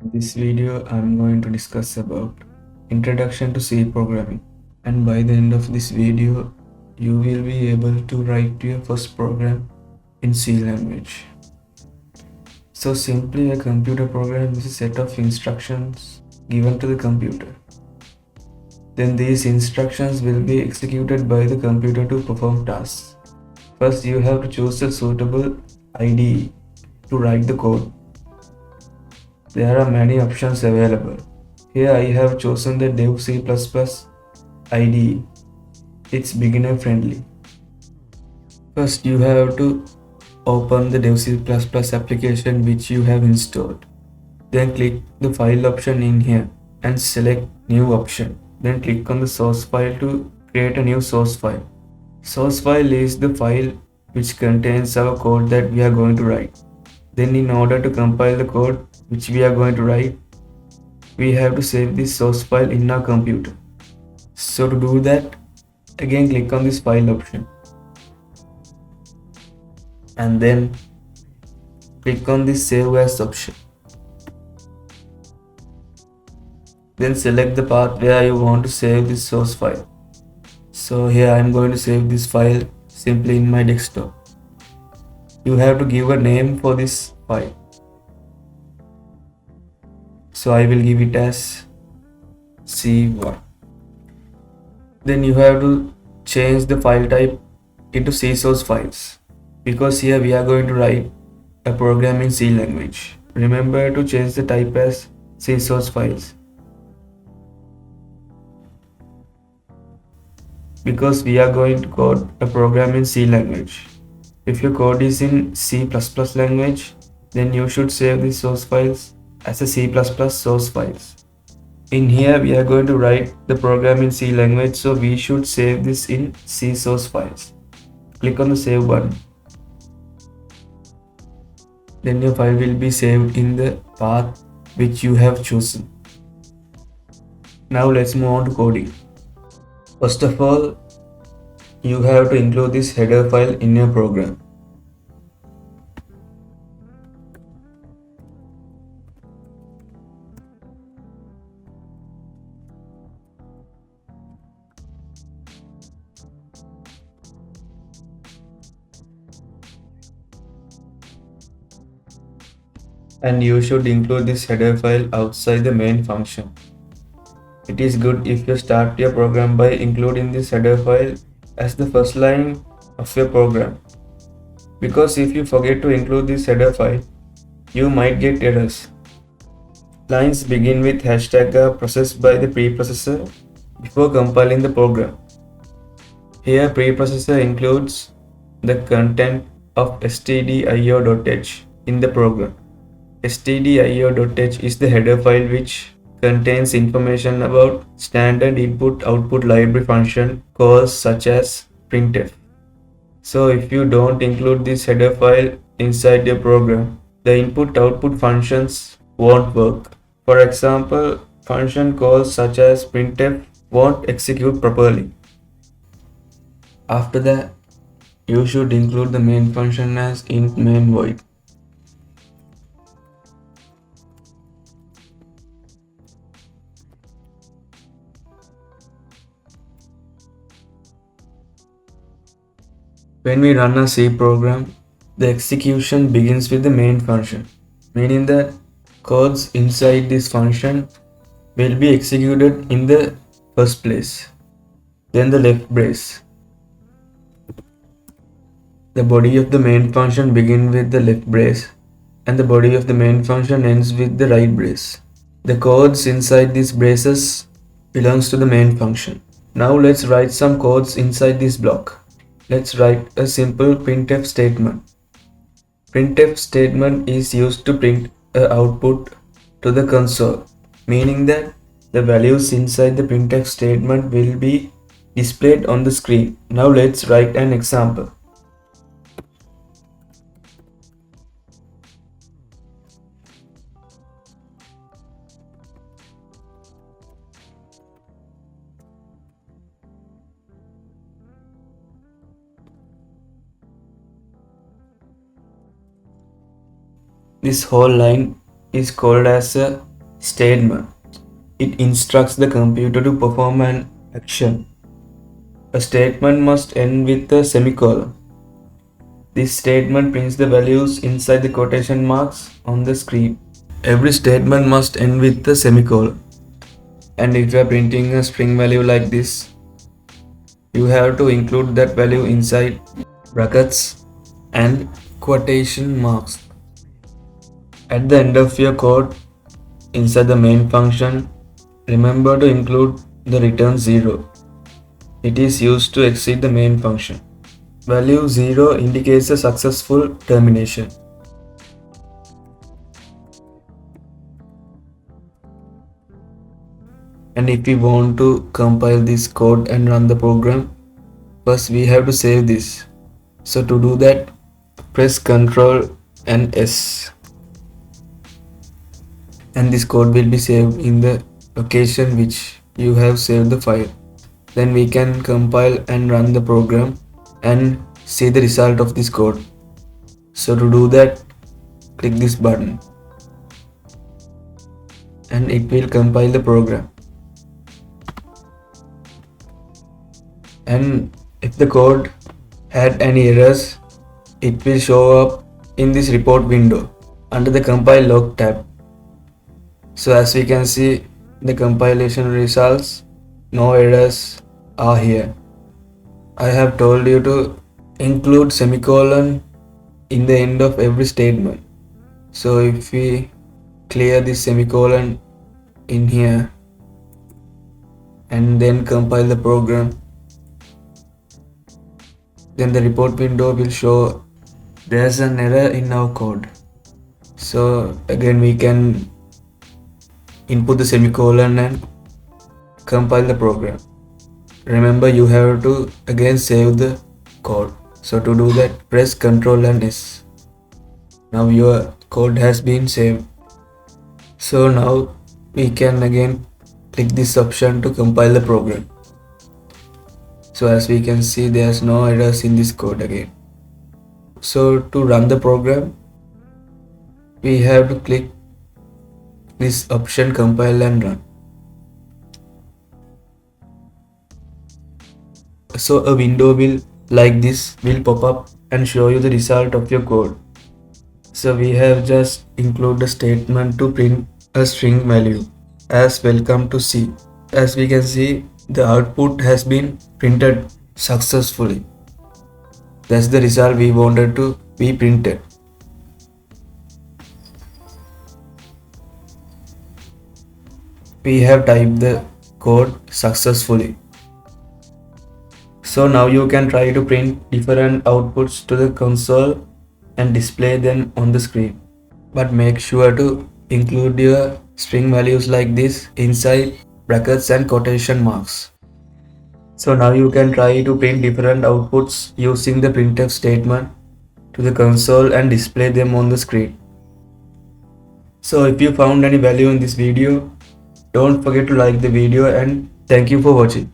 In this video, I'm going to discuss about Introduction to C programming. And by the end of this video, you will be able to write your first program in C language. So simply a computer program is a set of instructions given to the computer. Then these instructions will be executed by the computer to perform tasks. First, you have to choose a suitable IDE to write the code. There are many options available. Here I have chosen the DEV C IDE. It's beginner friendly. First you have to open the DEV C application which you have installed. Then click the file option in here and select new option. Then click on the source file to create a new source file. Source file is the file which contains our code that we are going to write. Then in order to compile the code which we are going to write, we have to save this source file in our computer. So to do that, again click on this file option and then click on this save as option. Then select the path where you want to save this source file. So here I am going to save this file simply in my desktop. You have to give a name for this file. So I will give it as C1. Then you have to change the file type into C source files, because here we are going to write a program in C language. Remember to change the type as C source files, because we are going to code a program in C language. If your code is in C++ language, then you should save the source files as a C++ source files. In here we are going to write the program in C language, so we should save this in C source files. Click on the save button. Then your file will be saved in the path which you have chosen. Now let's move on to coding. First of all, you have to include this header file in your program. And you should include this header file outside the main function. It is good if you start your program by including this header file as the first line of your program, because if you forget to include this header file, you might get errors. Lines begin with hashtag are processed by the preprocessor before compiling the program. Here preprocessor includes the content of stdio.h in the program. stdio.h is the header file which contains information about standard input-output library function calls such as printf. So if you don't include this header file inside your program, the input-output functions won't work. For example, function calls such as printf won't execute properly. After that, you should include the main function as int main void. When we run a C program, the execution begins with the main function, meaning that codes inside this function will be executed in the first place. Then the left brace. The body of the main function begins with the left brace and the body of the main function ends with the right brace. The codes inside these braces belongs to the main function. Now let's write some codes inside this block. Let's write a simple printf statement. Printf statement is used to print an output to the console, meaning that the values inside the printf statement will be displayed on the screen. Now let's write an example. This whole line is called as a Statement. It instructs the computer to perform an action. A statement must end with a semicolon. This statement prints the values inside the quotation marks on the screen. Every statement must end with a semicolon. And if you are printing a string value like this, you have to include that value inside brackets and quotation marks. At the end of your code, inside the main function, remember to include the return 0. It is used to exit the main function. Value 0 indicates a successful termination. And if we want to compile this code and run the program, first we have to save this. So to do that, press Ctrl and S. And this code will be saved in the location which you have saved the file. Then we can compile and run the program and see the result of this code. So to do that, click this button and it will compile the program. And if the code had any errors, it will show up in this report window under the compile log tab. So as we can see, the compilation results, no errors are here. I have told you to include semicolon in the end of every statement. So if we clear this semicolon in here and then compile the program, then the report window will show there's an error in our code. So again we can input the semicolon and compile the program. Remember, you have to again save the code. So to do that, press Ctrl and S. Now your code has been saved. So now we can again click this option to compile the program. So as we can see, there's no errors in this code again. So to run the program, we have to click this option, compile and run. So a window like this will pop up and show you the result of your code. So we have just included a statement to print a string value as welcome to C. As we can see, the output has been printed successfully. That's the result we wanted to be printed. We have typed the code successfully. So now you can try to print different outputs to the console and display them on the screen. But make sure to include your string values like this inside brackets and quotation marks. So now you can try to print different outputs using the printf statement to the console and display them on the screen. So if you found any value in this video, don't forget to like the video and thank you for watching.